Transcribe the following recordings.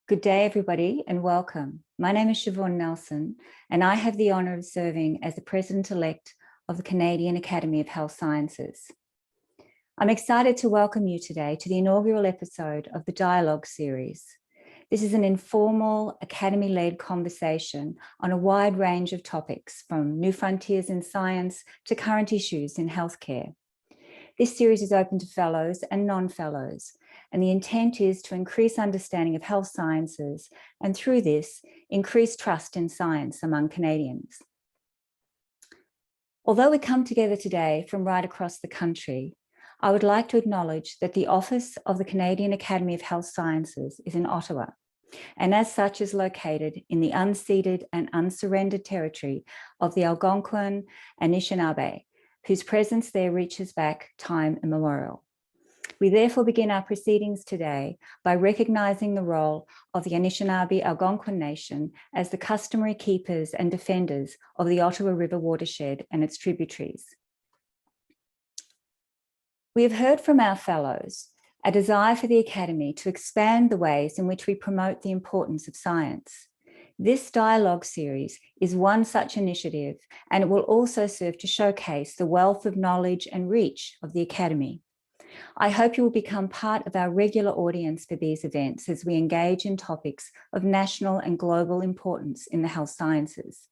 Good day, everybody, and welcome. My name is Siobhan Nelson, and I have the honour of serving as the President-elect of the Canadian Academy of Health Sciences. I'm excited to welcome you today to the inaugural episode of the Dialogue series. This is an informal, Academy-led conversation on a wide range of topics, from new frontiers in science to current issues in healthcare. This series is open to fellows and non-fellows, and the intent is to increase understanding of health sciences and through this, increase trust in science among Canadians. Although we come together today from right across the country, I would like to acknowledge that the office of the Canadian Academy of Health Sciences is in Ottawa, and as such is located in the unceded and unsurrendered territory of the Algonquin and Anishinaabe, whose presence there reaches back time immemorial. We therefore begin our proceedings today by recognising the role of the Anishinaabe Algonquin Nation as the customary keepers and defenders of the Ottawa River watershed and its tributaries. We have heard from our fellows a desire for the Academy to expand the ways in which we promote the importance of science. This dialogue series is one such initiative, and it will also serve to showcase the wealth of knowledge and reach of the Academy. I hope you will become part of our regular audience for these events as we engage in topics of national and global importance in the health sciences.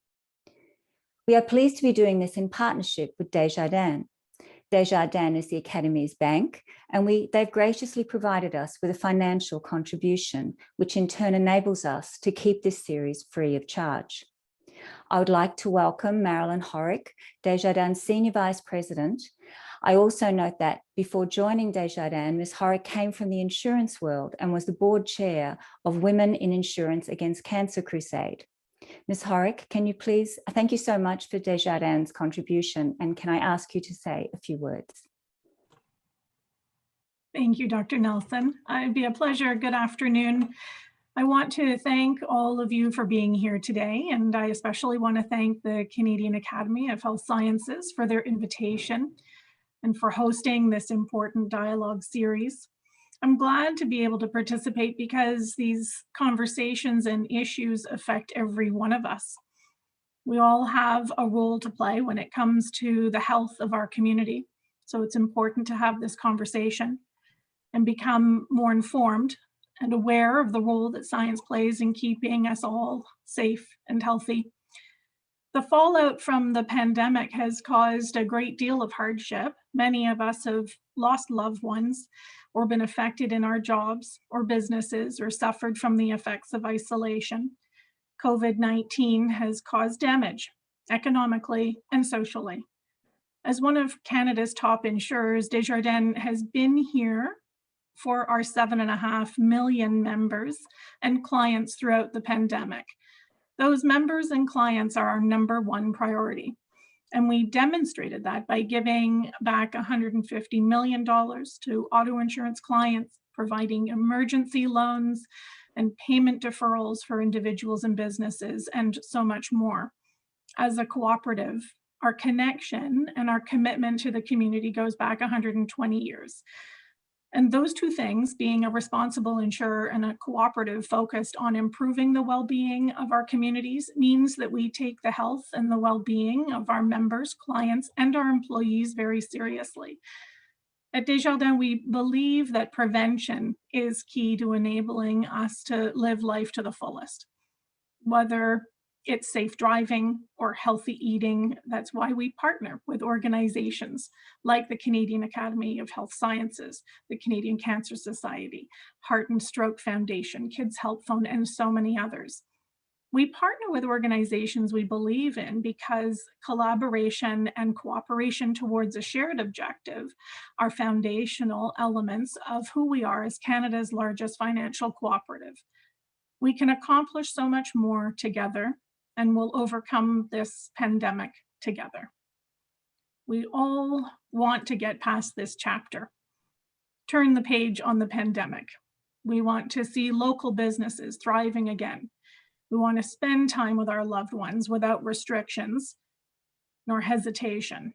We are pleased to be doing this in partnership with Desjardins. Desjardins is the Academy's bank, and they've graciously provided us with a financial contribution, which in turn enables us to keep this series free of charge. I would like to welcome Marilyn Horrick, Desjardins Senior Vice President. I also note that before joining Desjardins, Ms. Horrick came from the insurance world and was the board chair of Women in Insurance Against Cancer Crusade. Ms. Horrick, can you please, thank you so much for Desjardins' contribution, and can I ask you to say a few words? Thank you, Dr. Nelson. It'd be a pleasure. Good afternoon. I want to thank all of you for being here today, and I especially want to thank the Canadian Academy of Health Sciences for their invitation and for hosting this important dialogue series. I'm glad to be able to participate because these conversations and issues affect every one of us. We all have a role to play when it comes to the health of our community, so it's important to have this conversation and become more informed and aware of the role that science plays in keeping us all safe and healthy. The fallout from the pandemic has caused a great deal of hardship. Many of us have lost loved ones or been affected in our jobs or businesses or suffered from the effects of isolation. COVID-19 has caused damage economically and socially. As one of Canada's top insurers, Desjardins has been here for our 7.5 million members and clients throughout the pandemic. Those members and clients are our #1 priority. And we demonstrated that by giving back $150 million to auto insurance clients, providing emergency loans and payment deferrals for individuals and businesses, and so much more. As a cooperative, our connection and our commitment to the community goes back 120 years. And those two things, being a responsible insurer and a cooperative focused on improving the well-being of our communities, means that we take the health and the well-being of our members, clients, and our employees very seriously. At Desjardins, we believe that prevention is key to enabling us to live life to the fullest. Whether it's safe driving or healthy eating, that's why we partner with organizations like the Canadian Academy of Health Sciences, the Canadian Cancer Society, Heart and Stroke Foundation, Kids Help Phone, and so many others. We partner with organizations we believe in because collaboration and cooperation towards a shared objective are foundational elements of who we are as Canada's largest financial cooperative. We can accomplish so much more together, and we'll overcome this pandemic together. We all want to get past this chapter, turn the page on the pandemic. We want to see local businesses thriving again. We want to spend time with our loved ones without restrictions nor hesitation.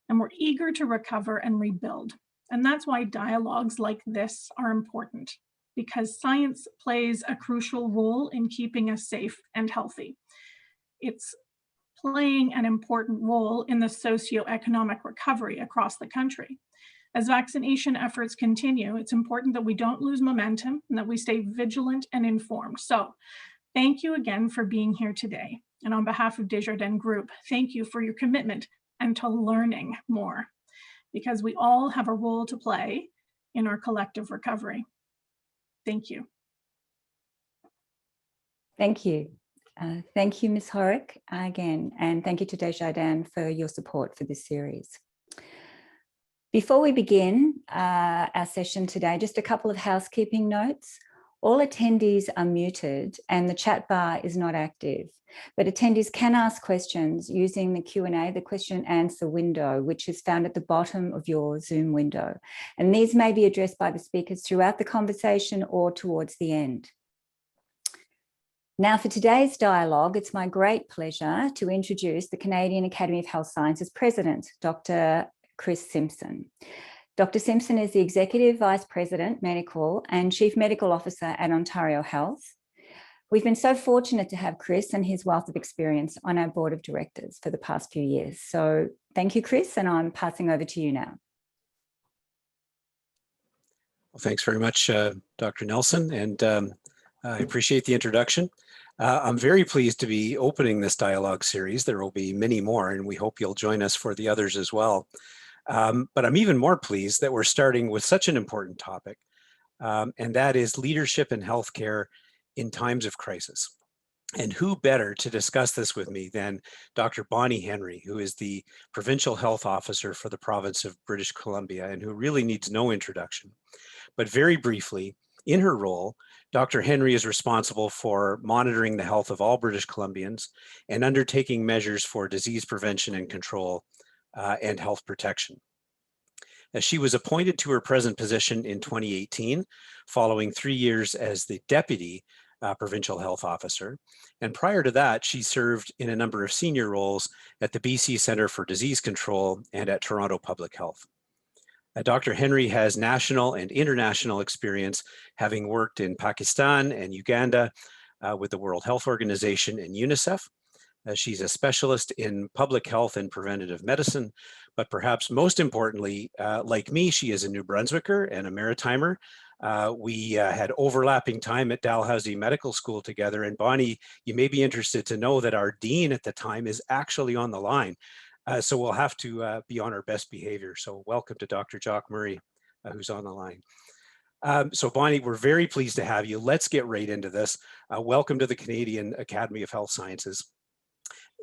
And we're eager to recover and rebuild. And that's why dialogues like this are important. because science plays a crucial role in keeping us safe and healthy. It's playing an important role in the socioeconomic recovery across the country. As vaccination efforts continue, it's important that we don't lose momentum and that we stay vigilant and informed. So thank you again for being here today. And on behalf of Desjardins Group, thank you for your commitment and to learning more, because we all have a role to play in our collective recovery. Thank you. Thank you. Thank you, Ms. Horick, again, and thank you to Desjardins for your support for this series. Before we begin our session today, just a couple of housekeeping notes. All attendees are muted and the chat bar is not active, but attendees can ask questions using the Q&A, the question and answer window, which is found at the bottom of your Zoom window. And these may be addressed by the speakers throughout the conversation or towards the end. Now for today's dialogue, it's my great pleasure to introduce the Canadian Academy of Health Sciences President, Dr. Chris Simpson. Dr. Simpson is the Executive Vice President, Medical and Chief Medical Officer at Ontario Health. We've been so fortunate to have Chris and his wealth of experience on our board of directors for the past few years. So thank you, Chris, and I'm passing over to you now. Well, thanks very much, Dr. Nelson, and I appreciate the introduction. I'm very pleased to be opening this dialogue series. There will be many more, and we hope you'll join us for the others as well. But I'm even more pleased that we're starting with such an important topic, and that is leadership in healthcare in times of crisis. And who better to discuss this with me than Dr. Bonnie Henry, who is the Provincial Health Officer for the province of British Columbia, and who really needs no introduction. But very briefly, in her role, Dr. Henry is responsible for monitoring the health of all British Columbians and undertaking measures for disease prevention and control and health protection. As she was appointed to her present position in 2018, following 3 years as the Deputy Provincial Health Officer. And prior to that, she served in a number of senior roles at the BC Centre for Disease Control and at Toronto Public Health. Dr. Henry has national and international experience, having worked in Pakistan and Uganda with the World Health Organization and UNICEF. She's a specialist in public health and preventative medicine, but perhaps most importantly, like me, she is a New Brunswicker and a Maritimer. We had overlapping time at Dalhousie Medical School together. And Bonnie, you may be interested to know that our dean at the time is actually on the line. So we'll have to be on our best behavior. So welcome to Dr. Jock Murray, who's on the line. So Bonnie, we're very pleased to have you. Let's get right into this. Welcome to the Canadian Academy of Health Sciences.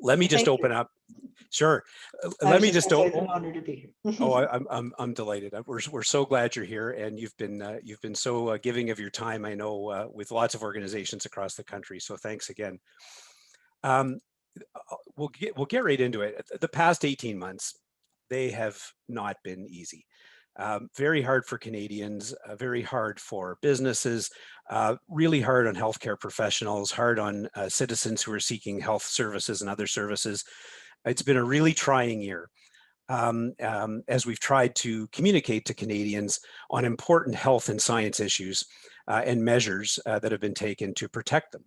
Let me just open up. Sure. Let me just open. It's an honor to be here. Oh, I'm delighted. We're so glad you're here, and you've been so giving of your time. I know with lots of organizations across the country. So thanks again. We'll get right into it. The past 18 months, they have not been easy. Very hard for Canadians, very hard for businesses, really hard on healthcare professionals, hard on citizens who are seeking health services and other services. It's been a really trying year as we've tried to communicate to Canadians on important health and science issues and measures that have been taken to protect them.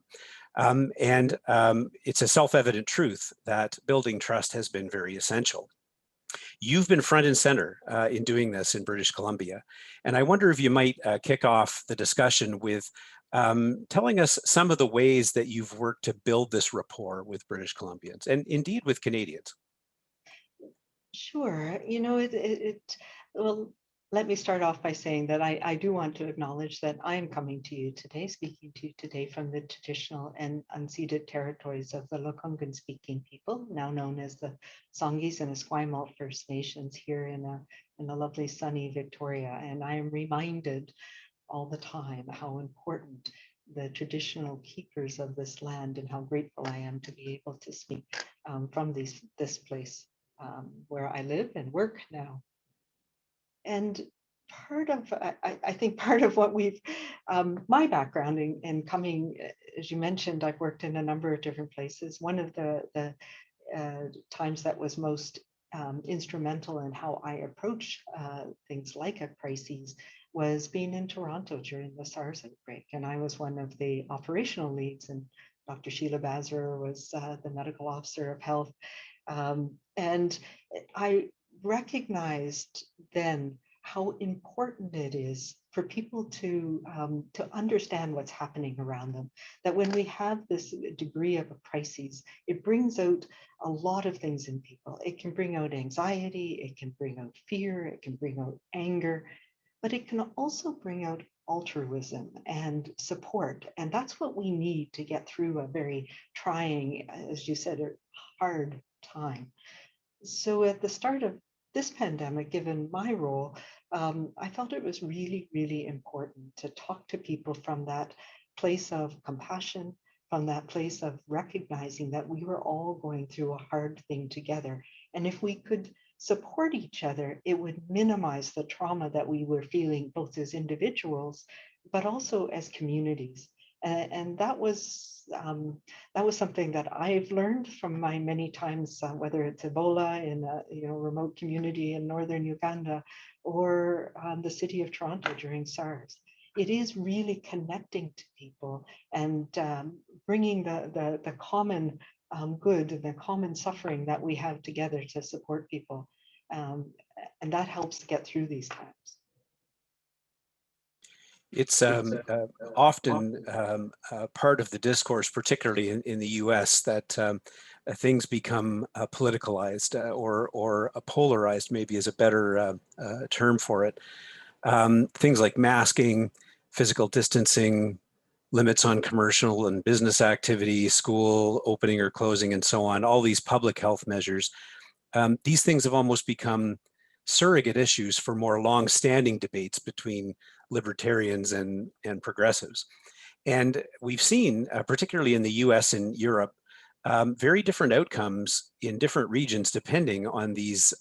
It's a self-evident truth that building trust has been very essential. You've been front and center in doing this in British Columbia. And I wonder if you might kick off the discussion with telling us some of the ways that you've worked to build this rapport with British Columbians and indeed with Canadians. Sure. You know, well, let me start off by saying that I do want to acknowledge that I am coming to you today, speaking to you today from the traditional and unceded territories of the Lekwungen speaking people, now known as the Songhees and Esquimalt First Nations here in a lovely sunny Victoria. And I am reminded all the time how important the traditional keepers of this land and how grateful I am to be able to speak from this place where I live and work now. And I think part of what my background in coming, as you mentioned, I've worked in a number of different places. One of the times that was most instrumental in how I approach things like a crisis was being in Toronto during the SARS outbreak. And I was one of the operational leads, and Dr. Sheila Bazar was the medical officer of health. And I recognized then how important it is for people to understand what's happening around them. That when we have this degree of a crisis, it brings out a lot of things in people. It can bring out anxiety, it can bring out fear, it can bring out anger, but it can also bring out altruism and support. And that's what we need to get through a very trying, as you said, a hard time. So at the start of this pandemic, given my role, I felt it was really, really important to talk to people from that place of compassion, from that place of recognizing that we were all going through a hard thing together. And if we could support each other, it would minimize the trauma that we were feeling both as individuals, but also as communities. And that was something that I've learned from my many times, whether it's Ebola in a remote community in northern Uganda, or the city of Toronto during SARS. It is really connecting to people and bringing the common good and the common suffering that we have together to support people, and that helps to get through these times. It's often part of the discourse, particularly in the US, that things become politicalized or polarized, maybe is a better term for it. Things like masking, physical distancing, limits on commercial and business activity, school opening or closing, and so on, all these public health measures. These things have almost become surrogate issues for more long-standing debates between libertarians and progressives. And we've seen, particularly in the US and Europe, very different outcomes in different regions depending on these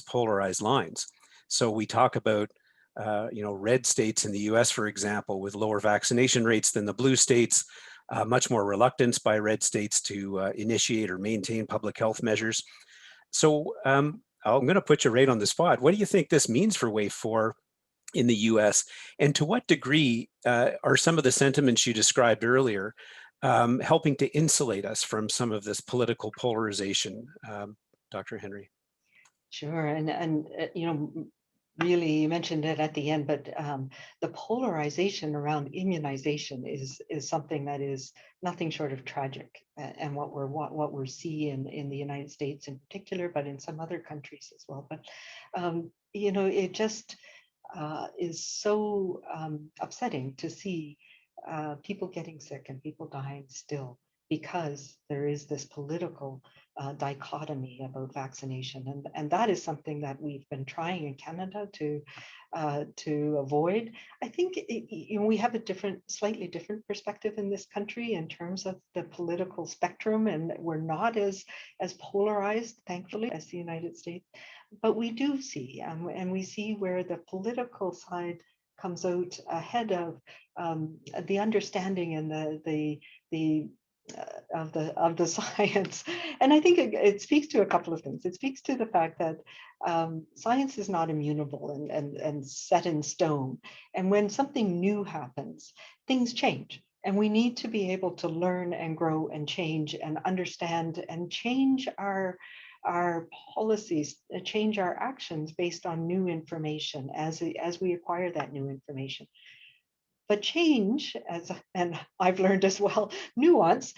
polarized lines. So we talk about red states in the US, for example, with lower vaccination rates than the blue states, much more reluctance by red states to initiate or maintain public health measures. So I'm going to put you right on the spot. What do you think this means for Wave 4 in the US? And to what degree are some of the sentiments you described earlier helping to insulate us from some of this political polarization, Dr. Henry? Sure, and really, you mentioned it at the end, but the polarization around immunization is something that is nothing short of tragic, and what we're seeing in the United States in particular, but in some other countries as well. But it just is so upsetting to see people getting sick and people dying still, because there is this political dichotomy about vaccination, and that is something that we've been trying in Canada to avoid. I think we have a slightly different perspective in this country in terms of the political spectrum, and we're not as polarized, thankfully, as the United States. But we do see, and we see where the political side comes out ahead of the understanding and of the science. And I think it speaks to a couple of things. It speaks to the fact that science is not immutable and set in stone. And when something new happens, things change. And we need to be able to learn and grow and change and understand and change our policies, change our actions based on new information as we acquire that new information. But change, and I've learned as well, nuance,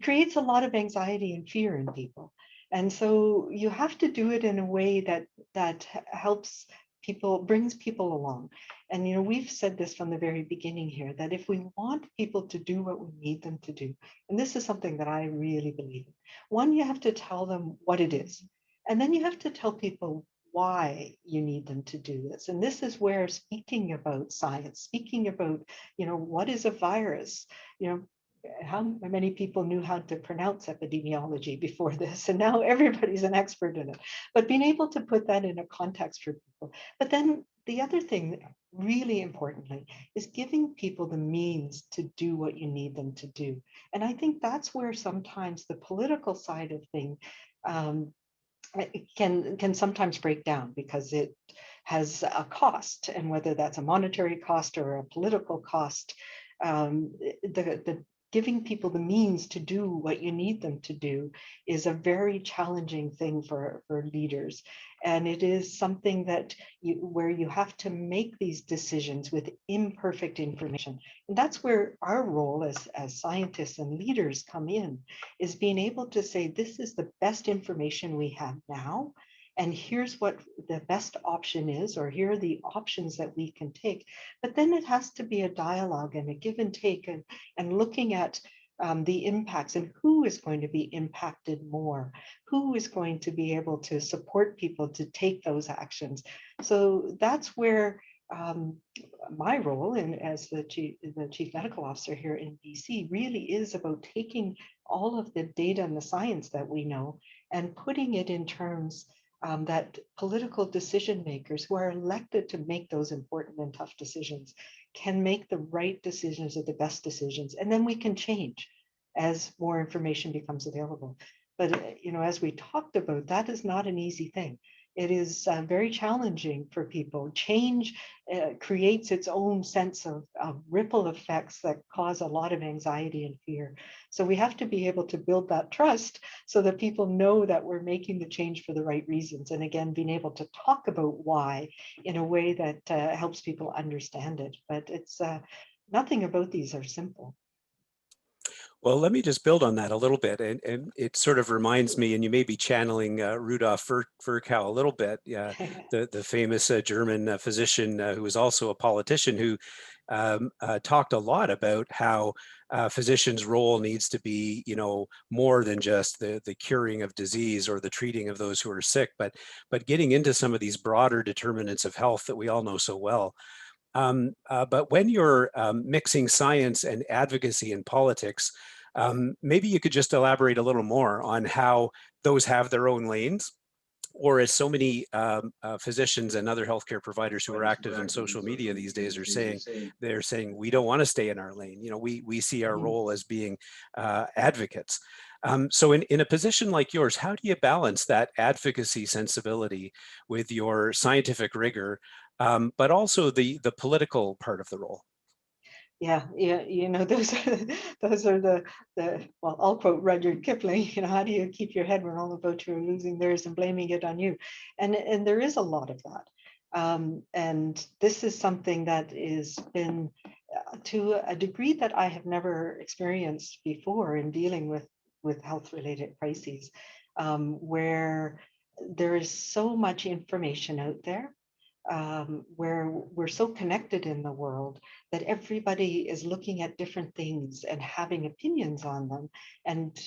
creates a lot of anxiety and fear in people. And so you have to do it in a way that helps people, brings people along. And we've said this from the very beginning here, that if we want people to do what we need them to do, and this is something that I really believe in, one, you have to tell them what it is. And then you have to tell people why you need them to do this. And this is where speaking about science, speaking about, what is a virus, how many people knew how to pronounce epidemiology before this, and now everybody's an expert in it. But being able to put that in a context for people. But then the other thing, really importantly, is giving people the means to do what you need them to do. And I think that's where sometimes the political side of things can sometimes break down, because has a cost, and whether that's a monetary cost or a political cost, the giving people the means to do what you need them to do is a very challenging thing for leaders. And it is something that where you have to make these decisions with imperfect information. And that's where our role as scientists and leaders come in, is being able to say, this is the best information we have now, and here's what the best option is, or here are the options that we can take. But then it has to be a dialogue and a give and take, and looking at the impacts and who is going to be impacted more, who is going to be able to support people to take those actions. So that's where my role as the chief medical officer here in BC really is about taking all of the data and the science that we know and putting it in terms that political decision makers who are elected to make those important and tough decisions can make the right decisions or the best decisions. And then we can change as more information becomes available. But as we talked about, that is not an easy thing. It is very challenging for people. Change creates its own sense of ripple effects that cause a lot of anxiety and fear. So we have to be able to build that trust so that people know that we're making the change for the right reasons. And again, being able to talk about why in a way that helps people understand it. But it's nothing about these are simple. Well, let me just build on that a little bit. And it sort of reminds me, and you may be channeling Rudolf Virchow a little bit, the famous German physician who was also a politician, who talked a lot about how physicians' role needs to be, more than just the curing of disease or the treating of those who are sick, but getting into some of these broader determinants of health that we all know so well. But when you're mixing science and advocacy in politics, maybe you could just elaborate a little more on how those have their own lanes, or as so many physicians and other healthcare providers who are active in social media these days are saying, they're saying, we don't want to stay in our lane. We see our role as being advocates. So in a position like yours, how do you balance that advocacy sensibility with your scientific rigor, but also the political part of the role? Yeah, those are the well, I'll quote Rudyard Kipling, how do you keep your head when all the boats are losing theirs and blaming it on you? And there is a lot of that. And this is something that is been to a degree that I have never experienced before in dealing with health-related crises, where there is so much information out there, where we're so connected in the world that everybody is looking at different things and having opinions on them. And,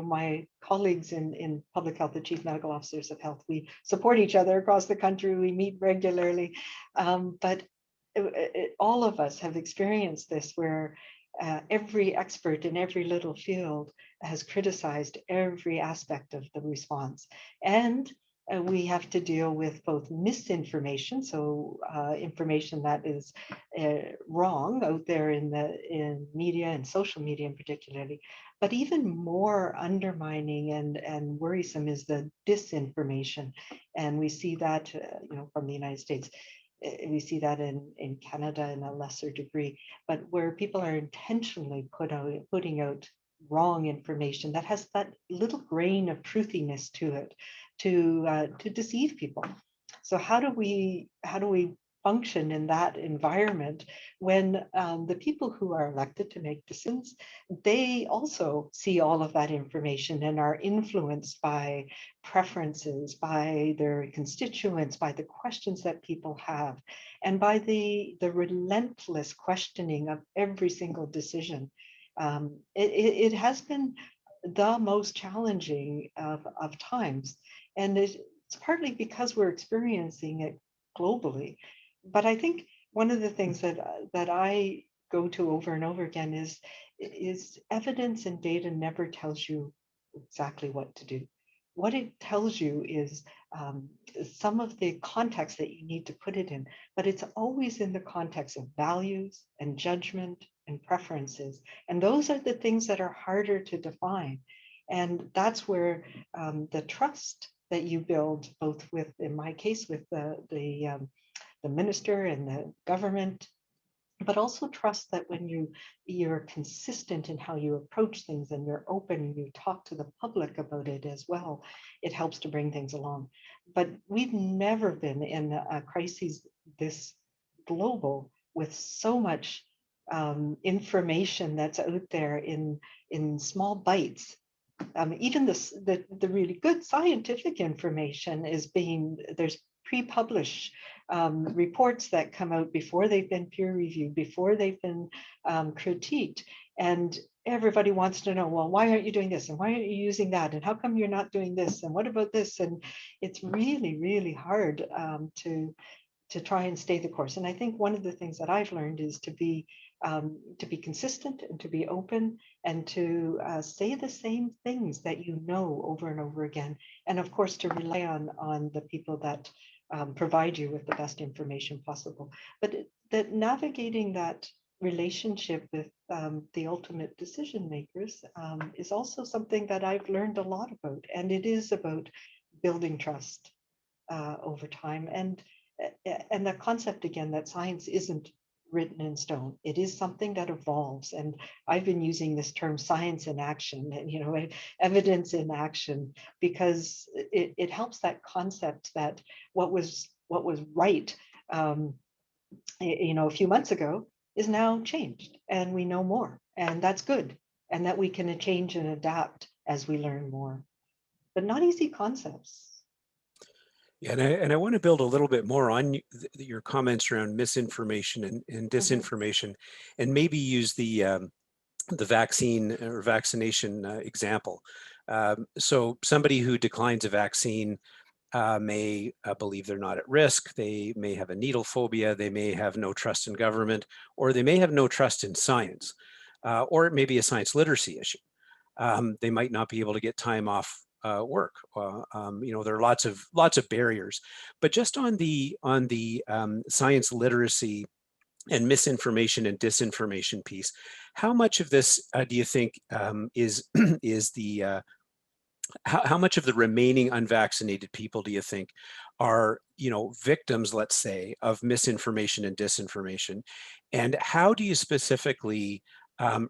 my colleagues in public health, the chief medical officers of health, we support each other across the country, we meet regularly. But all of us have experienced this, where every expert in every little field has criticized every aspect of the response. And we have to deal with both misinformation, so information that is wrong out there in media and social media in particularly, but even more undermining and worrisome is the disinformation. And we see that from the United States. We see that in Canada in a lesser degree, but where people are intentionally putting out wrong information that has that little grain of truthiness to it, to deceive people. So how do we function in that environment when the people who are elected to make decisions, they also see all of that information and are influenced by preferences, by their constituents, by the questions that people have, and by the relentless questioning of every single decision. It has been the most challenging of times. And it's partly because we're experiencing it globally. But I think one of the things that I go to over and over again is evidence and data never tells you exactly what to do. What it tells you is some of the context that you need to put it in, but it's always in the context of values and judgment and preferences. And those are the things that are harder to define. And that's where the trust that you build, both with, in my case, with the minister and the government, but also trust that when you're consistent in how you approach things and you're open and you talk to the public about it as well, it helps to bring things along. But we've never been in a crisis this global with so much information that's out there in small bites. Even the really good scientific information is there's pre-published reports that come out before they've been peer reviewed, before they've been critiqued. And everybody wants to know, well, why aren't you doing this? And why aren't you using that? And how come you're not doing this? And what about this? And it's really, really hard to try and stay the course. And I think one of the things that I've learned is to be consistent and to be open and to say the same things that you know over and over again. And of course, to rely on the people that provide you with the best information possible. But that navigating that relationship with the ultimate decision makers is also something that I've learned a lot about. And it is about building trust over time. And the concept again that science isn't written in stone. It is something that evolves. And I've been using this term science in action, and evidence in action, because it helps that concept that what was right a few months ago is now changed, and we know more, and that's good, and that we can change and adapt as we learn more. But not easy concepts. Yeah, and I want to build a little bit more on your comments around misinformation and disinformation, and maybe use the vaccine or vaccination example. So somebody who declines a vaccine may believe they're not at risk. They may have a needle phobia. They may have no trust in government, or they may have no trust in science, or it may be a science literacy issue. They might not be able to get time off work. There are lots of barriers. But just on the science literacy and misinformation and disinformation piece, how much of this do you think is the how much of the remaining unvaccinated people do you think are victims, let's say, of misinformation and disinformation, and how do you specifically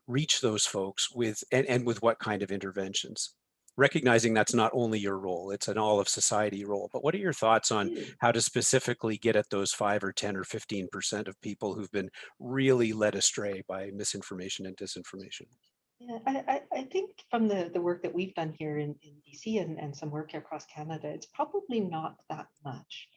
reach those folks with and with what kind of interventions? Recognizing that's not only your role, it's an all of society role, but what are your thoughts on how to specifically get at those 5 or 10 or 15% of people who've been really led astray by misinformation and disinformation? Yeah, I think from the work that we've done here in BC and some work across Canada, it's probably not that much.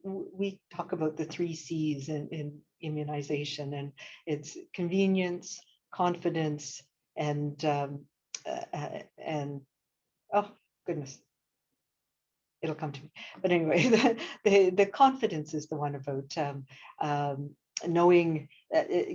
We talk about the 3 C's in immunization, and it's convenience, confidence, and oh goodness, it'll come to me. But anyway, the confidence is the one about knowing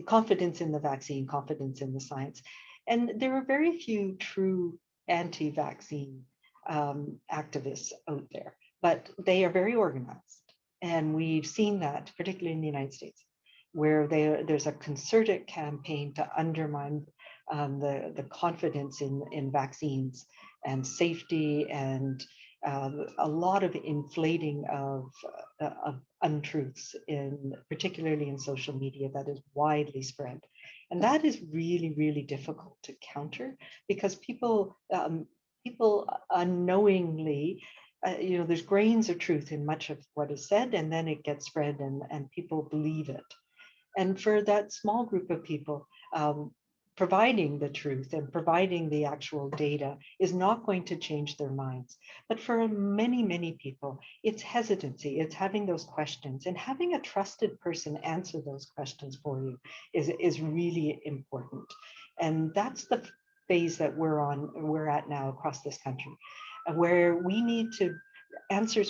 confidence in the vaccine, confidence in the science. And there are very few true anti-vaccine activists out there, but they are very organized. And we've seen that, particularly in the United States, where there's a concerted campaign to undermine the confidence in vaccines and safety, and a lot of inflating of untruths, particularly in social media, that is widely spread. And that is really, really difficult to counter, because people unknowingly, there's grains of truth in much of what is said, and then it gets spread and people believe it. And for that small group of people, providing the truth and providing the actual data is not going to change their minds. But for many, many people, it's hesitancy, it's having those questions, and having a trusted person answer those questions for you is really important. And that's the phase that we're at now across this country, where we need to answer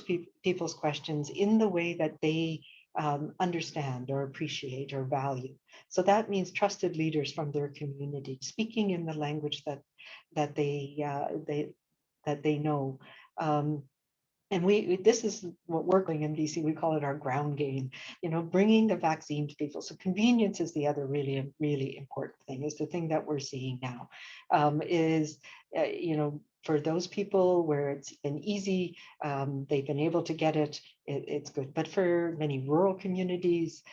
people's questions in the way that they understand or appreciate or value. So that means trusted leaders from their community, speaking in the language that they know. And this is what we're doing in BC. We call it our ground game, bringing the vaccine to people. So convenience is the other really, really important thing, is the thing that we're seeing now, For those people where it's been easy, they've been able to get it, it's good. But for many rural communities,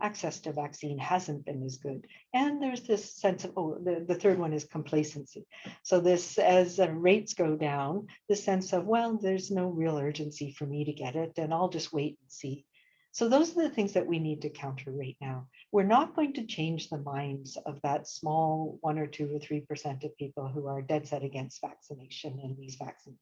access to vaccine hasn't been as good. And there's this sense of, the third one is complacency. So this, as rates go down, the sense of, well, there's no real urgency for me to get it, and I'll just wait and see. So those are the things that we need to counter right now. We're not going to change the minds of that small 1 or 2 or 3% of people who are dead set against vaccination and these vaccines.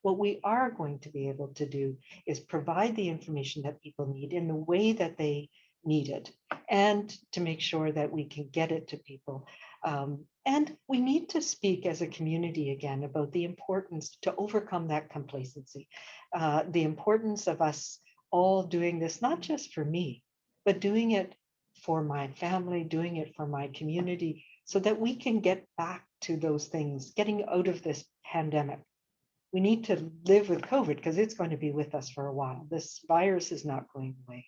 What we are going to be able to do is provide the information that people need in the way that they need it, and to make sure that we can get it to people. And we need to speak as a community again about the importance to overcome that complacency, the importance of us all doing this, not just for me, but doing it for my family, doing it for my community, so that we can get back to those things, getting out of this pandemic. We need to live with COVID because it's going to be with us for a while. This virus is not going away,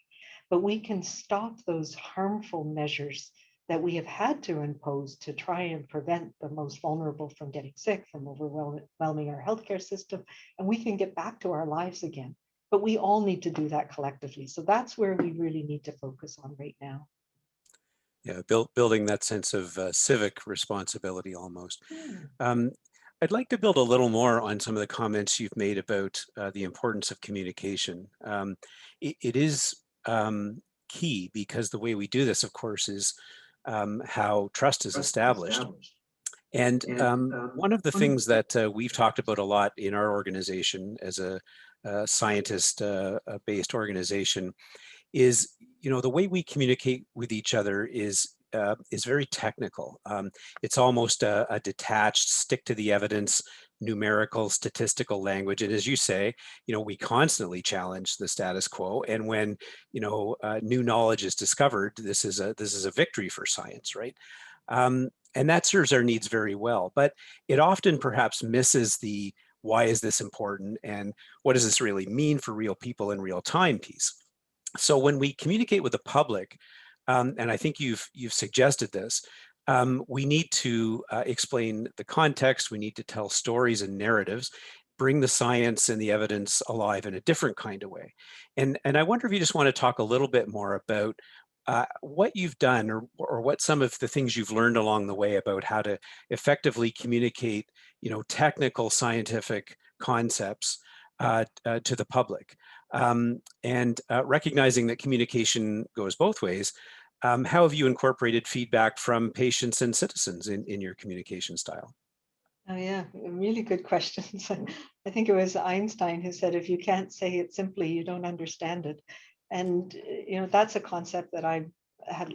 but we can stop those harmful measures that we have had to impose to try and prevent the most vulnerable from getting sick, from overwhelming our healthcare system, and we can get back to our lives again. But we all need to do that collectively. So that's where we really need to focus on right now. Yeah, building that sense of civic responsibility almost. I'd like to build a little more on some of the comments you've made about the importance of communication. It is key, because the way we do this, of course, is how trust is established. And one of the things that we've talked about a lot in our organization as a scientist-based organization is, the way we communicate with each other is very technical. It's almost a detached, stick to the evidence, numerical, statistical language. And as you say, we constantly challenge the status quo. And when, new knowledge is discovered, this is a victory for science, right? And that serves our needs very well, but it often perhaps misses the why is this important and what does this really mean for real people in real time piece. So when we communicate with the public, and I think you've suggested this, we need to explain the context, we need to tell stories and narratives, bring the science and the evidence alive in a different kind of way. And I wonder if you just want to talk a little bit more about what you've done, or what some of the things you've learned along the way about how to effectively communicate, technical scientific concepts to the public. And recognizing that communication goes both ways, how have you incorporated feedback from patients and citizens in your communication style? Oh yeah, really good questions. I think it was Einstein who said, if you can't say it simply, you don't understand it. And that's a concept that I've had,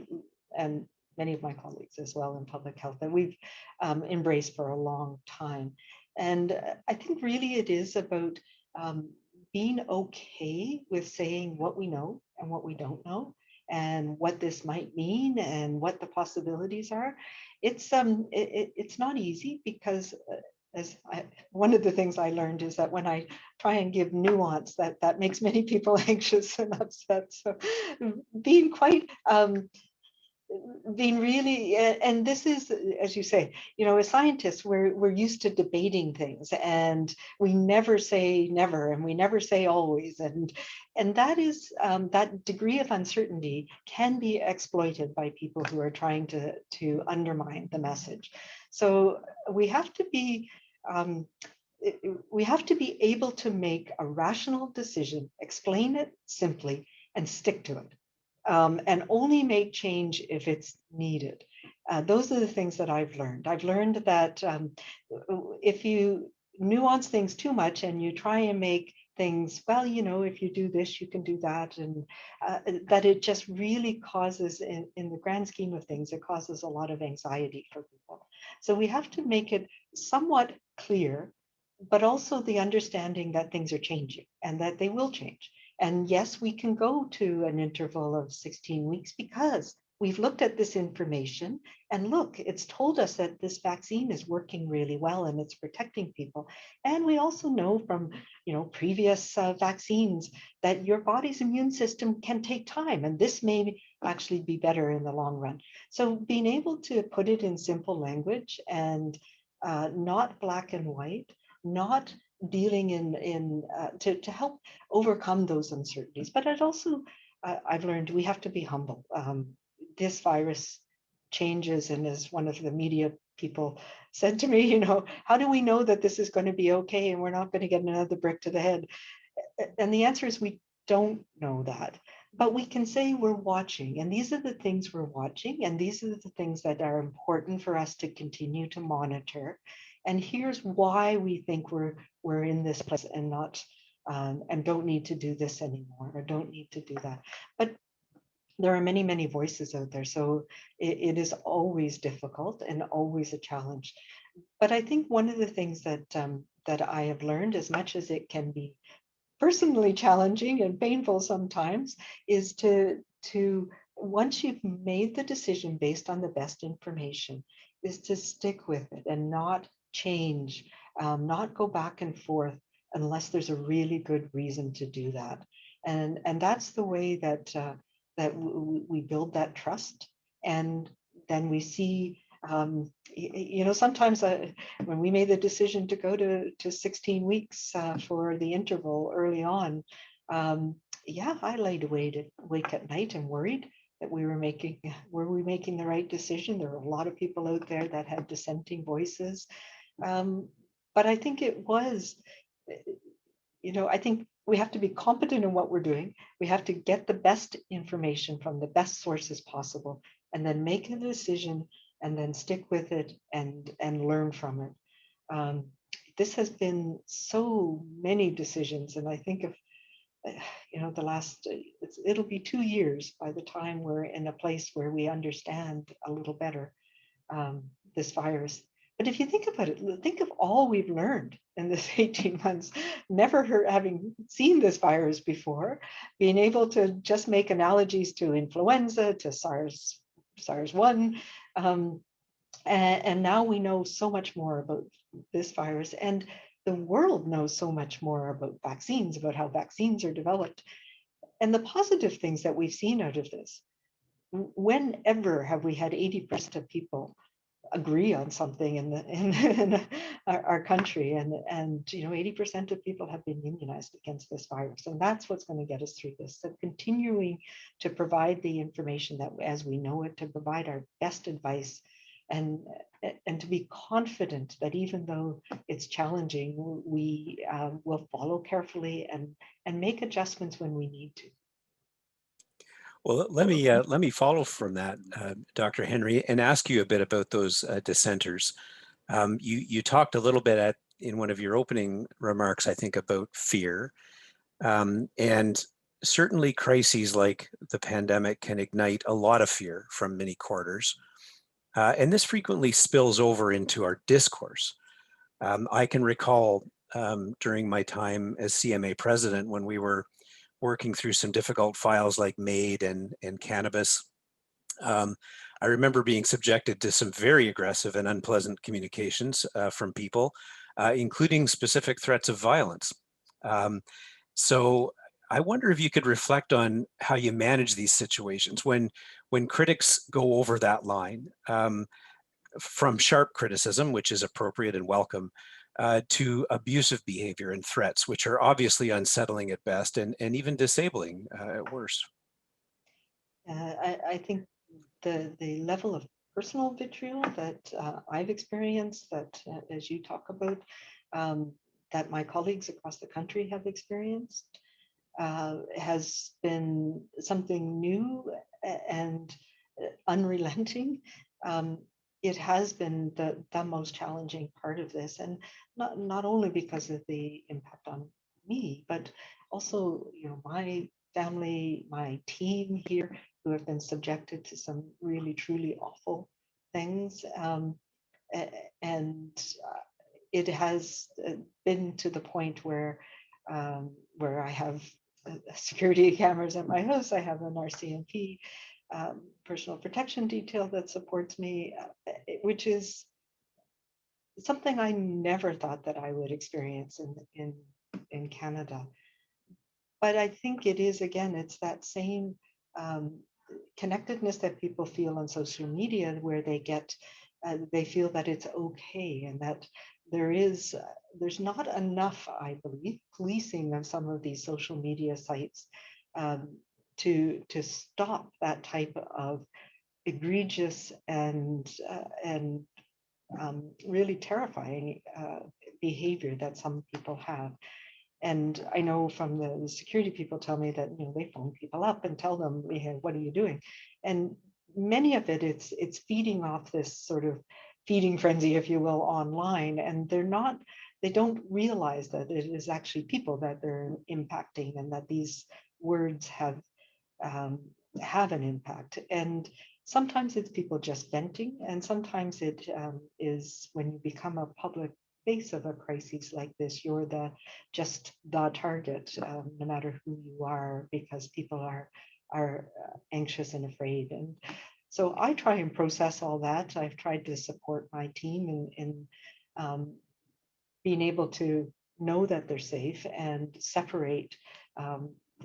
and many of my colleagues as well in public health, that we've embraced for a long time. And I think really it is about being okay with saying what we know and what we don't know, and what this might mean and what the possibilities are. It's not easy, because one of the things I learned is that when I try and give nuance, that makes many people anxious and upset. So being quite being really, and this is, as you say, as scientists, we're used to debating things, and we never say never, and we never say always, and that is that degree of uncertainty can be exploited by people who are trying to undermine the message. So we have to be able to make a rational decision, explain it simply, and stick to it. And only make change if it's needed. Those are the things that I've learned. I've learned that if you nuance things too much and you try and make things, well, if you do this, you can do that, and that it just really causes, in the grand scheme of things, it causes a lot of anxiety for people. So we have to make it somewhat clear, but also the understanding that things are changing and that they will change. And yes, we can go to an interval of 16 weeks because we've looked at this information, and look, it's told us that this vaccine is working really well and it's protecting people. And we also know from previous vaccines that your body's immune system can take time, and this may actually be better in the long run. So being able to put it in simple language and not black and white, not dealing to help overcome those uncertainties. But it also, I've learned we have to be humble. This virus changes, and as one of the media people said to me, you know, how do we know that this is going to be okay and we're not going to get another brick to the head? And the answer is we don't know that. But we can say we're watching, and these are the things we're watching, and these are the things that are important for us to continue to monitor. And here's why we think we're in this place and not and don't need to do this anymore, or don't need to do that. But there are many, many voices out there, so it is always difficult and always a challenge. But I think one of the things that that I have learned, as much as it can be personally challenging and painful sometimes, is to once you've made the decision based on the best information, is to stick with it and not change, not go back and forth unless there's a really good reason to do that. And that's the way that that we build that trust, and then we see. You know, sometimes when we made the decision to go to 16 weeks for the interval early on, yeah, I laid awake at night and worried that were we making the right decision? There were a lot of people out there that had dissenting voices. But I think it was, you know, I think we have to be competent in what we're doing. We have to get the best information from the best sources possible, and then make a decision, and then stick with it and learn from it. This has been so many decisions, and I think of, you know, the last, it'll be 2 years by the time we're in a place where we understand a little better this virus. But if you think about it, think of all we've learned in this 18 months, never having seen this virus before, being able to just make analogies to influenza, to SARS-1, and now we know so much more about this virus, and the world knows so much more about vaccines, about how vaccines are developed, and the positive things that we've seen out of this. Whenever have we had 80% of people agree on something in our country, and you know, 80% of people have been immunized against this virus, and that's what's going to get us through this. So continuing to provide the information that as we know it, to provide our best advice, and to be confident that even though it's challenging, we will follow carefully and make adjustments when we need to. Well, let me follow from that, Dr. Henry, and ask you a bit about those dissenters. You talked a little bit in one of your opening remarks, I think, about fear, and certainly crises like the pandemic can ignite a lot of fear from many quarters, and this frequently spills over into our discourse. I can recall during my time as CMA president, when we were working through some difficult files like MAID and cannabis. I remember being subjected to some very aggressive and unpleasant communications from people, including specific threats of violence. So I wonder if you could reflect on how you manage these situations when critics go over that line, from sharp criticism, which is appropriate and welcome, to abusive behavior and threats, which are obviously unsettling at best and even disabling at worst. I think the level of personal vitriol that I've experienced, that as you talk about, that my colleagues across the country have experienced, has been something new and unrelenting. It has been the most challenging part of this, and not only because of the impact on me, but also, you know, my family, my team here, who have been subjected to some really truly awful things, and it has been to the point where I have security cameras at my house. I have an RCMP personal protection detail that supports me, which is something I never thought that I would experience in Canada. But I think it is, again, it's that same connectedness that people feel on social media, where they get they feel that it's okay, and that there's not enough, I believe, policing of some of these social media sites to stop that type of egregious and really terrifying behavior that some people have. And I know from the security people tell me that, you know, they phone people up and tell them, hey, what are you doing? And many of it's feeding off this sort of feeding frenzy, if you will, online. And they don't realize that it is actually people that they're impacting, and that these words have an impact. And sometimes it's people just venting, and sometimes it is when you become a public face of a crisis like this, you're just the target, no matter who you are, because people are anxious and afraid. And so I try and process all that. I've tried to support my team in being able to know that they're safe and separate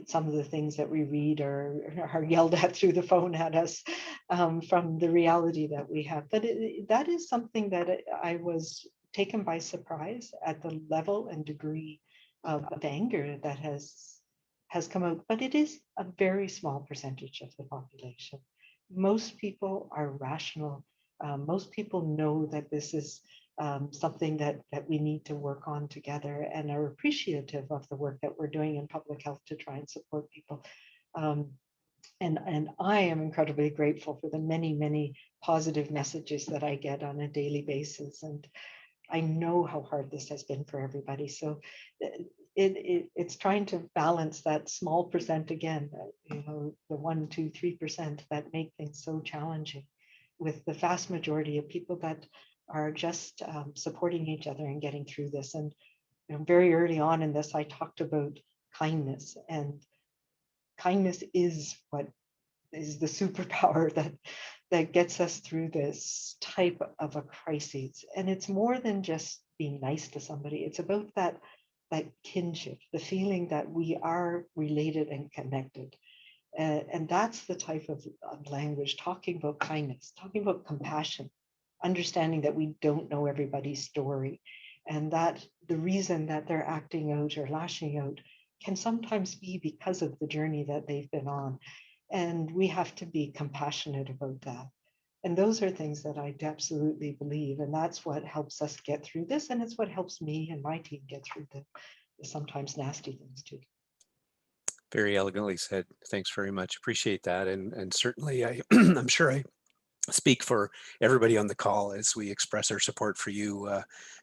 some of the things that we read or are yelled at through the phone at us from the reality that we have. But that is something that I was taken by surprise at the level and degree of anger that has come out. But it is a very small percentage of the population. Most people are rational. Most people know that this is something that we need to work on together, and are appreciative of the work that we're doing in public health to try and support people. And I am incredibly grateful for the many, many positive messages that I get on a daily basis. And I know how hard this has been for everybody. So it's trying to balance that small percent again, you know, the 1%, 2%, 3% that make things so challenging, with the vast majority of people that are just supporting each other and getting through this. And you know, very early on in this, I talked about kindness, and kindness is what is the superpower that gets us through this type of a crisis. And it's more than just being nice to somebody. It's about that kinship, the feeling that we are related and connected. And that's the type of language, talking about kindness, talking about compassion, understanding that we don't know everybody's story, and that the reason that they're acting out or lashing out can sometimes be because of the journey that they've been on. And we have to be compassionate about that. And those are things that I absolutely believe. And that's what helps us get through this. And it's what helps me and my team get through the sometimes nasty things too. Very elegantly said. Thanks very much. Appreciate that. And certainly I'm sure I speak for everybody on the call as we express our support for you,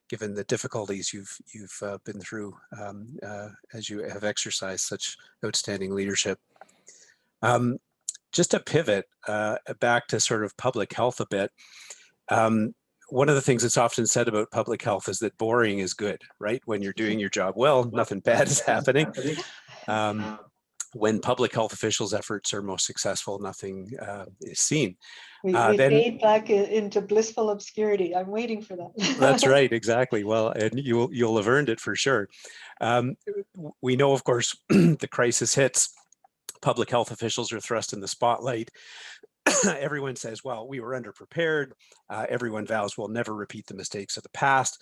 given the difficulties you've been through as you have exercised such outstanding leadership. Just to pivot back to sort of public health a bit, one of the things that's often said about public health is that boring is good, right? When you're doing your job well, nothing bad is happening. When public health officials' efforts are most successful, nothing is seen. We fade back into blissful obscurity. I'm waiting for that. That's right, exactly. Well, and you'll have earned it for sure. We know, of course, the crisis hits. Public health officials are thrust in the spotlight. Everyone says, well, we were underprepared. Everyone vows we'll never repeat the mistakes of the past.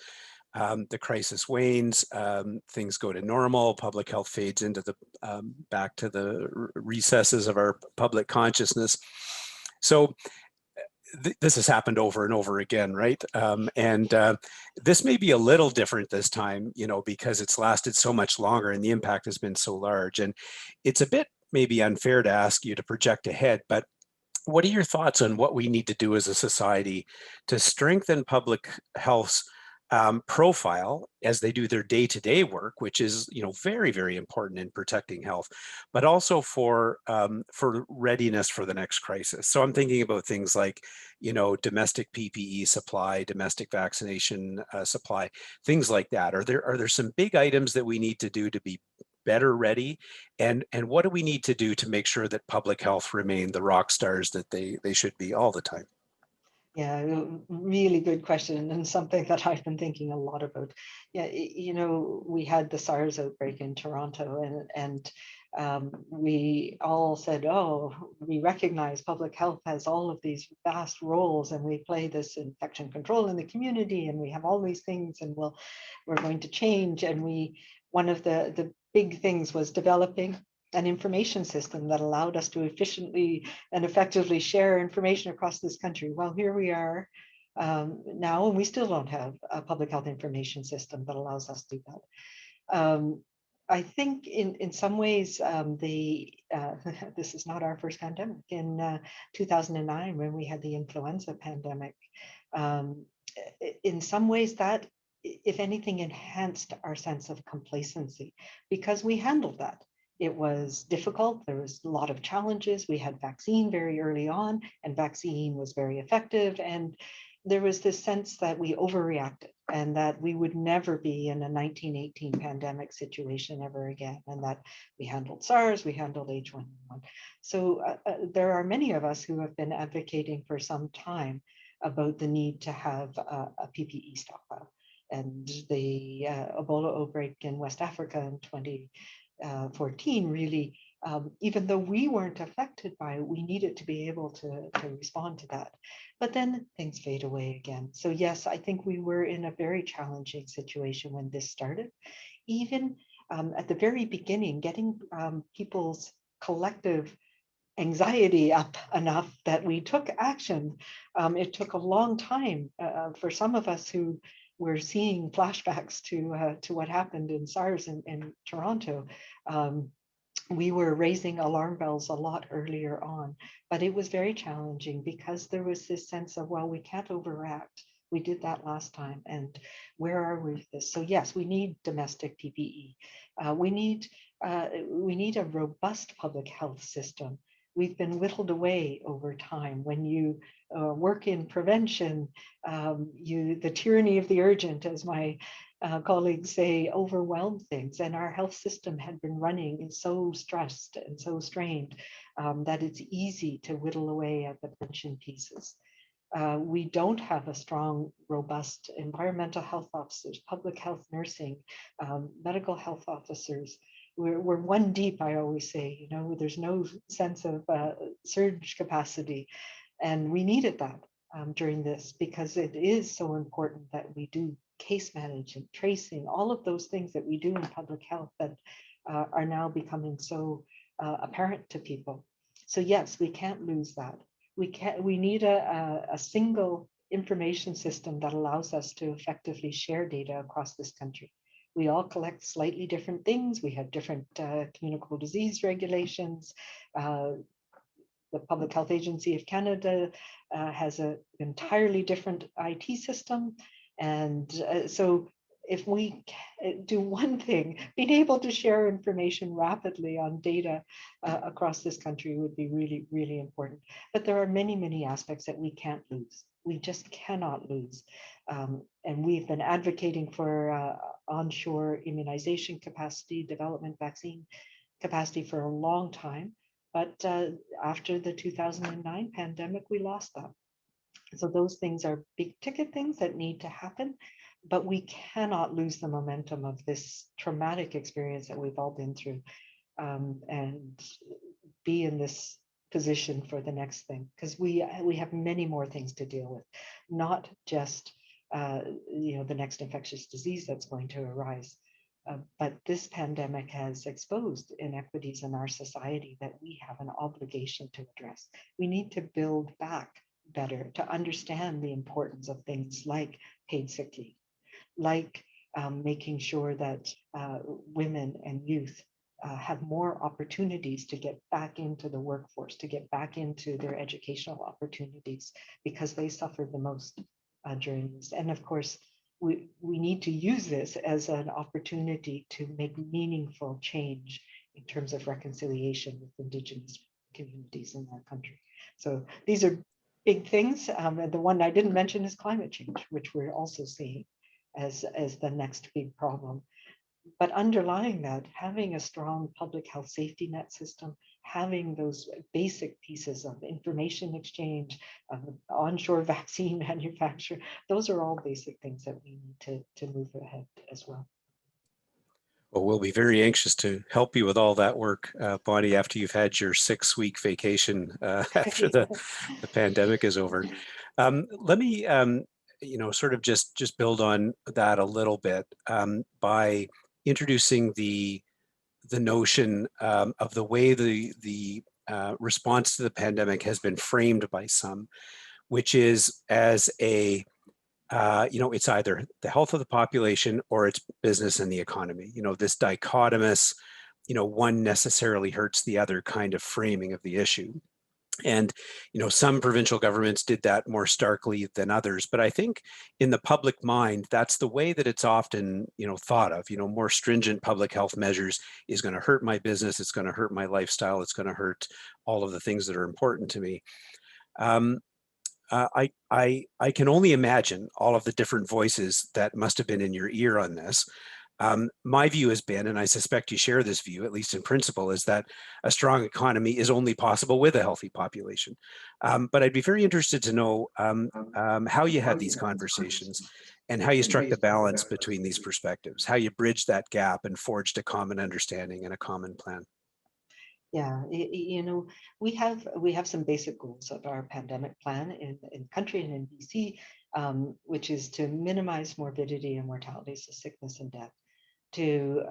The crisis wanes, things go to normal, public health fades into the back to the recesses of our public consciousness. So this has happened over and over again, right? This may be a little different this time, you know, because it's lasted so much longer and the impact has been so large. And it's a bit maybe unfair to ask you to project ahead, but what are your thoughts on what we need to do as a society to strengthen public health's profile as they do their day-to-day work, which is, you know, very, very important in protecting health, but also for readiness for the next crisis. So I'm thinking about things like, you know, domestic PPE supply, domestic vaccination supply, things like that. Are there some big items that we need to do to be better ready? And what do we need to do to make sure that public health remain the rock stars that they should be all the time? Yeah, really good question, and something that I've been thinking a lot about. Yeah, we had the SARS outbreak in Toronto, and we all said, oh, we recognize public health has all of these vast roles, and we play this infection control in the community, and we have all these things, and we're going to change. And one of the big things was developing an information system that allowed us to efficiently and effectively share information across this country. Well, here we are now, and we still don't have a public health information system that allows us to do that. I think in some ways, this is not our first pandemic. In 2009, when we had the influenza pandemic, in some ways that, if anything, enhanced our sense of complacency because we handled that. It was difficult. There was a lot of challenges. We had vaccine very early on, and vaccine was very effective. And there was this sense that we overreacted and that we would never be in a 1918 pandemic situation ever again, and that we handled SARS, we handled H1N1. So there are many of us who have been advocating for some time about the need to have a PPE stockpile. And the Ebola outbreak in West Africa in 2014 really, even though we weren't affected by it, we needed to be able to respond to that. But then things fade away again. So yes, I think we were in a very challenging situation when this started. Even at the very beginning, getting people's collective anxiety up enough that we took action. It took a long time for some of us who were seeing flashbacks to what happened in SARS in Toronto. We were raising alarm bells a lot earlier on, but it was very challenging because there was this sense of, well, we can't overact. We did that last time, and where are we with this? So yes, we need domestic PPE. We need a robust public health system. We've been whittled away over time. When you work in prevention, the tyranny of the urgent, as my colleagues say, overwhelmed things. And our health system had been running so stressed and so strained that it's easy to whittle away at the prevention pieces. We don't have a strong, robust environmental health officers, public health nursing, medical health officers. We're one deep, I always say, there's no sense of surge capacity. And we needed that during this because it is so important that we do case management, tracing, all of those things that we do in public health that are now becoming so apparent to people. So yes, we can't lose that. We need a single information system that allows us to effectively share data across this country. We all collect slightly different things. We have different communicable disease regulations. The Public Health Agency of Canada has an entirely different IT system. And so if we do one thing, being able to share information rapidly on data across this country would be really, really important. But there are many, many aspects that we can't lose. We just cannot lose. And we've been advocating for onshore immunization capacity, development vaccine capacity for a long time. But after the 2009 pandemic, we lost that. So those things are big ticket things that need to happen, but we cannot lose the momentum of this traumatic experience that we've all been through and be in this position for the next thing, because we have many more things to deal with, not just the next infectious disease that's going to arise. But this pandemic has exposed inequities in our society that we have an obligation to address. We need to build back better to understand the importance of things like paid sick leave, like making sure that women and youth have more opportunities to get back into the workforce, to get back into their educational opportunities, because they suffered the most during this. And of course, we need to use this as an opportunity to make meaningful change in terms of reconciliation with Indigenous communities in our country. So these are big things. And the one I didn't mention is climate change, which we're also seeing as the next big problem. But underlying that, having a strong public health safety net system, having those basic pieces of information exchange, of onshore vaccine manufacture, those are all basic things that we need to move ahead as well. Well, we'll be very anxious to help you with all that work, Bonnie, after you've had your 6-week vacation after the pandemic is over. Let me, sort of just build on that a little bit by introducing the notion of the way the response to the pandemic has been framed by some, which is as a it's either the health of the population or it's business and the economy. This dichotomous, one necessarily hurts the other kind of framing of the issue. And, some provincial governments did that more starkly than others. But I think in the public mind, that's the way that it's often, thought of. More stringent public health measures is going to hurt my business. It's going to hurt my lifestyle. It's going to hurt all of the things that are important to me. I can only imagine all of the different voices that must have been in your ear on this. My view has been, and I suspect you share this view, at least in principle, is that a strong economy is only possible with a healthy population. But I'd be very interested to know how you had these conversations and how you struck the balance between these perspectives, how you bridged that gap and forged a common understanding and a common plan. Yeah, we have some basic goals of our pandemic plan in country and in BC, which is to minimize morbidity and mortality, so sickness and death, to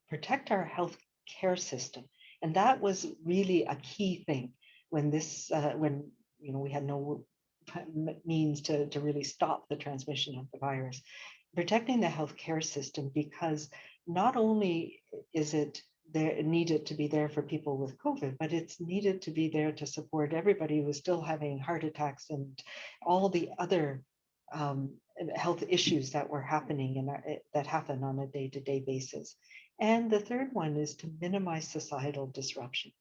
protect our health care system. And that was really a key thing when we had no means to really stop the transmission of the virus. Protecting the health care system, because not only is it needed to be there for people with COVID, but it's needed to be there to support everybody who is still having heart attacks and all the other health issues that were happening that happen on a day-to-day basis. And the third one is to minimize societal disruption.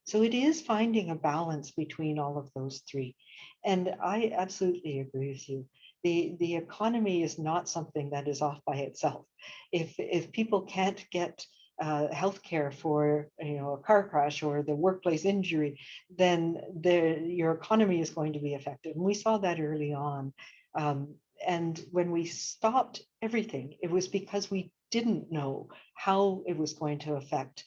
So it is finding a balance between all of those three. And I absolutely agree with you. The economy is not something that is off by itself. If people can't get healthcare for a car crash or the workplace injury, then your economy is going to be affected. And we saw that early on. And when we stopped everything, it was because we didn't know how it was going to affect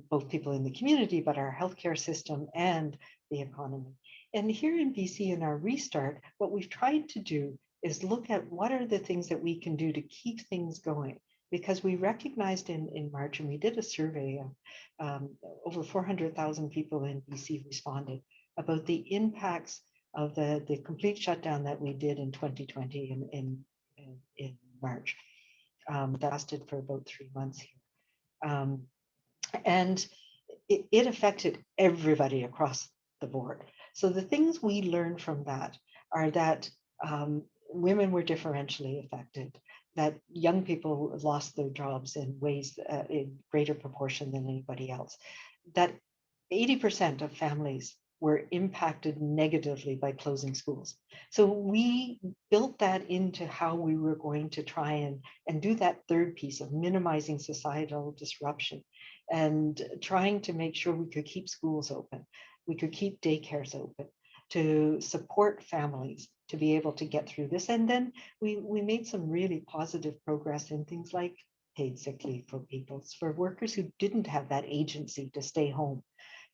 both people in the community, but our healthcare system and the economy. And here in BC, in our restart, what we've tried to do is look at what are the things that we can do to keep things going. Because we recognized in March, and we did a survey of over 400,000 people in BC responded about the impacts of the complete shutdown that we did in 2020 in March. That lasted for about 3 months here. And it affected everybody across the board. So the things we learned from that are that women were differentially affected, that young people lost their jobs in ways in greater proportion than anybody else, that 80% of families were impacted negatively by closing schools. So we built that into how we were going to try and do that third piece of minimizing societal disruption and trying to make sure we could keep schools open, we could keep daycares open, to support families to be able to get through this. And then we made some really positive progress in things like paid sick leave for workers who didn't have that agency to stay home.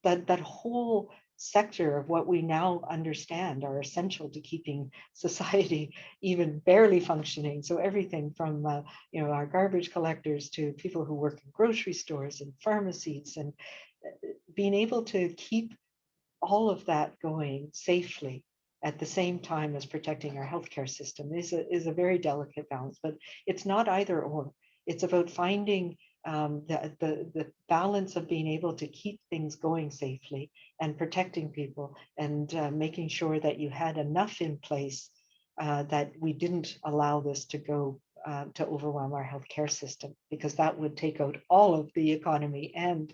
That whole sector of what we now understand are essential to keeping society even barely functioning. So everything from our garbage collectors to people who work in grocery stores and pharmacies, and being able to keep all of that going safely at the same time as protecting our healthcare system is a very delicate balance. But it's not either or. It's about finding the balance of being able to keep things going safely and protecting people, and making sure that you had enough in place that we didn't allow this to go to overwhelm our healthcare system, because that would take out all of the economy and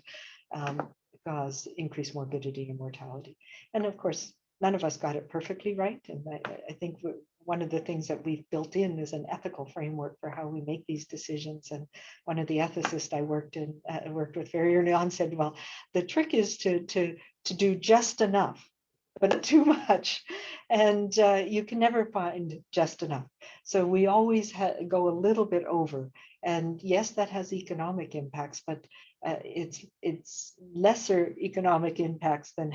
cause increased morbidity and mortality. And of course, none of us got it perfectly right. And I think one of the things that we've built in is an ethical framework for how we make these decisions. And one of the ethicists I worked with very early on said, well, the trick is to do just enough, but not too much. And you can never find just enough. So we always go a little bit over. And yes, that has economic impacts, but it's lesser economic impacts than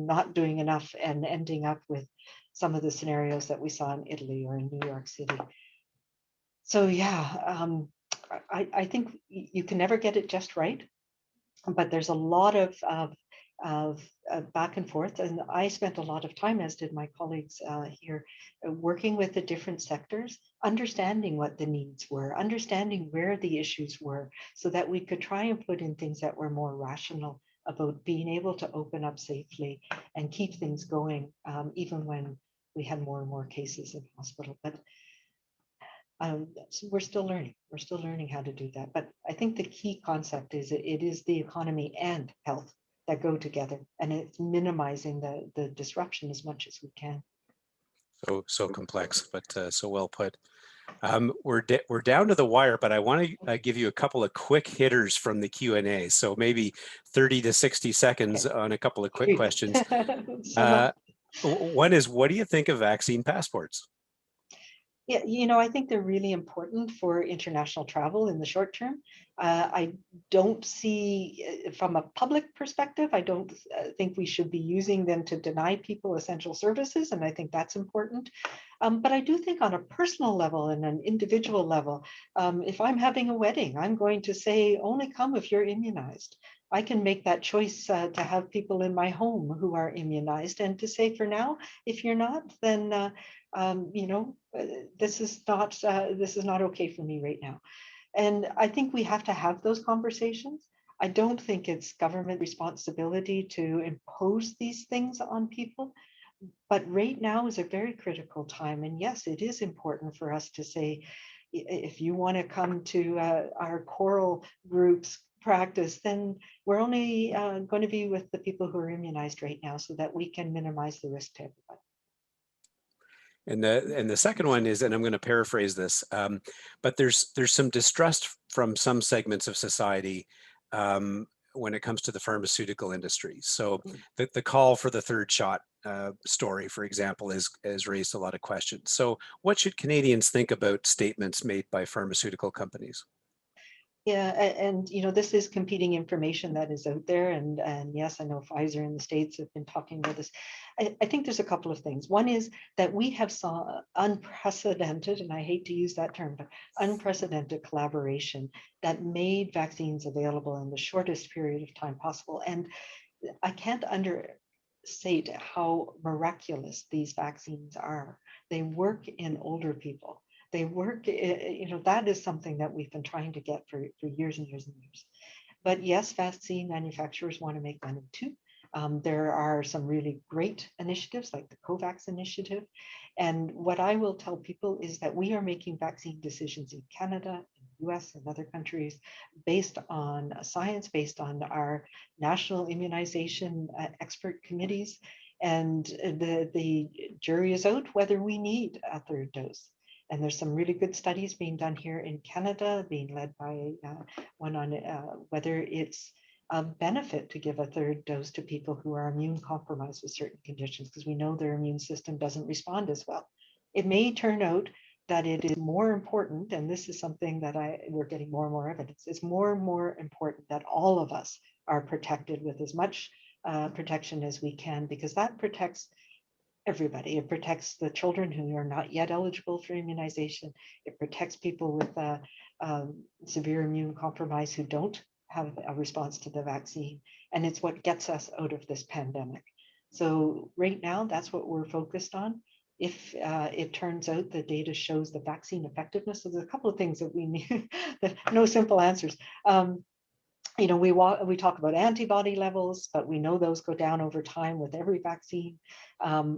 not doing enough and ending up with some of the scenarios that we saw in Italy or in New York City. So yeah, I think you can never get it just right, but there's a lot of back and forth. And I spent a lot of time, as did my colleagues here, working with the different sectors, understanding what the needs were, understanding where the issues were, so that we could try and put in things that were more rational about being able to open up safely and keep things going, even when we had more and more cases in hospital. But we're still learning. We're still learning how to do that. But I think the key concept is it is the economy and health that go together, and it's minimizing the disruption as much as we can. So complex, but so well put. We're down to the wire, but I want to give you a couple of quick hitters from the Q&A. So maybe 30 to 60 seconds on a couple of quick questions. One is, what do you think of vaccine passports? Yeah, I think they're really important for international travel in the short term. I don't see, from a public perspective, I don't think we should be using them to deny people essential services, and I think that's important. But I do think on a personal level and an individual level, if I'm having a wedding, I'm going to say, only come if you're immunized. I can make that choice to have people in my home who are immunized, and to say, for now, if you're not, then this is not okay for me right now. And I think we have to have those conversations. I don't think it's government responsibility to impose these things on people, but right now is a very critical time. And yes, it is important for us to say, if you want to come to our choral groups practice, then we're only going to be with the people who are immunized right now, so that we can minimize the risk to everybody. And the second one is, and I'm going to paraphrase this, but there's some distrust from some segments of society when it comes to the pharmaceutical industry. So the call for the third shot story, for example, has raised a lot of questions. So what should Canadians think about statements made by pharmaceutical companies? Yeah, and this is competing information that is out there, and yes, I know Pfizer in the States have been talking about this. I think there's a couple of things. One is that we have saw unprecedented, and I hate to use that term, but unprecedented collaboration that made vaccines available in the shortest period of time possible. And I can't understate how miraculous these vaccines are. They work in older people. They work, that is something that we've been trying to get for years and years and years. But yes, vaccine manufacturers want to make money too. There are some really great initiatives like the COVAX initiative. And what I will tell people is that we are making vaccine decisions in Canada, in the US, and other countries based on science, based on our national immunization expert committees. And the jury is out whether we need a third dose. And there's some really good studies being done here in Canada, being led by one on whether it's a benefit to give a third dose to people who are immune compromised with certain conditions, because we know their immune system doesn't respond as well. It may turn out that it is more important, and this is something that we're getting more and more evidence, it's more and more important that all of us are protected with as much protection as we can, because that protects everybody. It protects the children who are not yet eligible for immunization. It protects people with severe immune compromise who don't have a response to the vaccine. And it's what gets us out of this pandemic. So right now, that's what we're focused on. If it turns out the data shows the vaccine effectiveness, so there's a couple of things that we need, no simple answers. We talk about antibody levels, but we know those go down over time with every vaccine.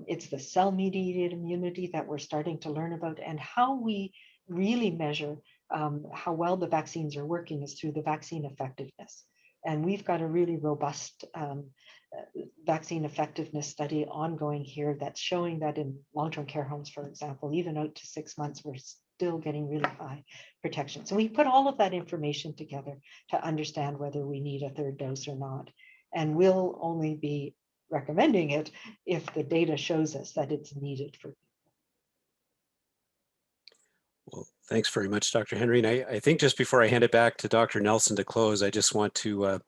It's the cell-mediated immunity that we're starting to learn about, and how we really measure how well the vaccines are working is through the vaccine effectiveness. And we've got a really robust vaccine effectiveness study ongoing here that's showing that in long-term care homes, for example, even out to 6 months, we're still getting really high protection. So we put all of that information together to understand whether we need a third dose or not. And we'll only be recommending it if the data shows us that it's needed for people. Well, thanks very much, Dr. Henry. And I think just before I hand it back to Dr. Nelson to close, I just want to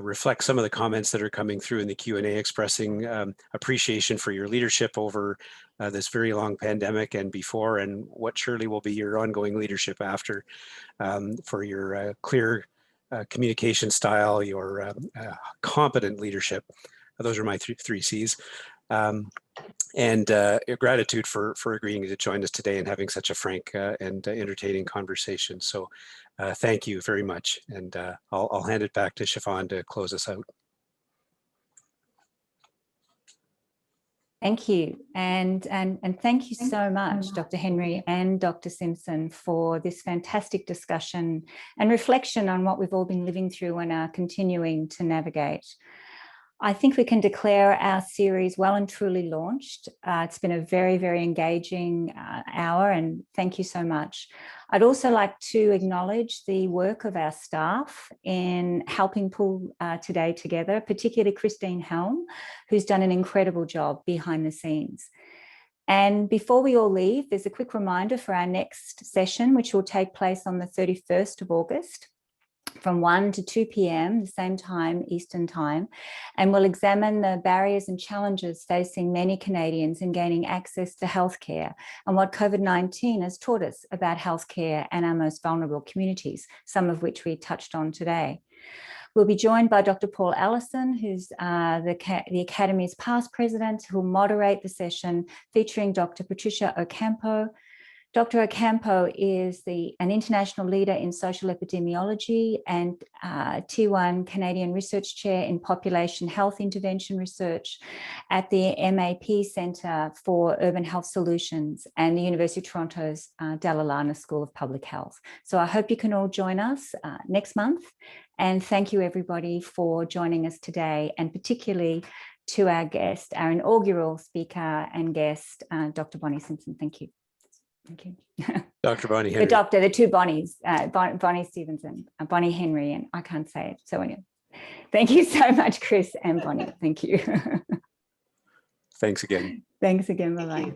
reflect some of the comments that are coming through in the Q&A, expressing appreciation for your leadership over this very long pandemic and before, and what surely will be your ongoing leadership after, for your clear communication style, your competent leadership. Those are my three C's. And gratitude for agreeing to join us today and having such a frank and entertaining conversation. So thank you very much. And I'll hand it back to Siobhan to close us out. Thank you. And thank you so much, Dr. Henry and Dr. Simpson, for this fantastic discussion and reflection on what we've all been living through and are continuing to navigate. I think we can declare our series well and truly launched. It's been a very, very engaging hour, and thank you so much. I'd also like to acknowledge the work of our staff in helping pull today together, particularly Christine Helm, who's done an incredible job behind the scenes. And before we all leave, there's a quick reminder for our next session, which will take place on the 31st of August. From 1 to 2 p.m, the same time, Eastern time, and we'll examine the barriers and challenges facing many Canadians in gaining access to healthcare and what COVID-19 has taught us about healthcare and our most vulnerable communities, some of which we touched on today. We'll be joined by Dr. Paul Allison, who's the Academy's past president, who will moderate the session featuring Dr. Patricia Ocampo. Dr. Ocampo is an international leader in social epidemiology and T1 Canadian Research Chair in Population Health Intervention Research at the MAP Centre for Urban Health Solutions and the University of Toronto's Dalla Lana School of Public Health. So I hope you can all join us next month. And thank you, everybody, for joining us today, and particularly to our guest, our inaugural speaker and guest, Dr. Bonnie Simpson. Thank you. Thank you. Dr. Bonnie Henry. The two Bonnies, Bonnie Stevenson, Bonnie Henry, and I can't say it. So anyway, thank you so much, Chris and Bonnie. Thank you. Thanks again. Thanks again. Bye-bye.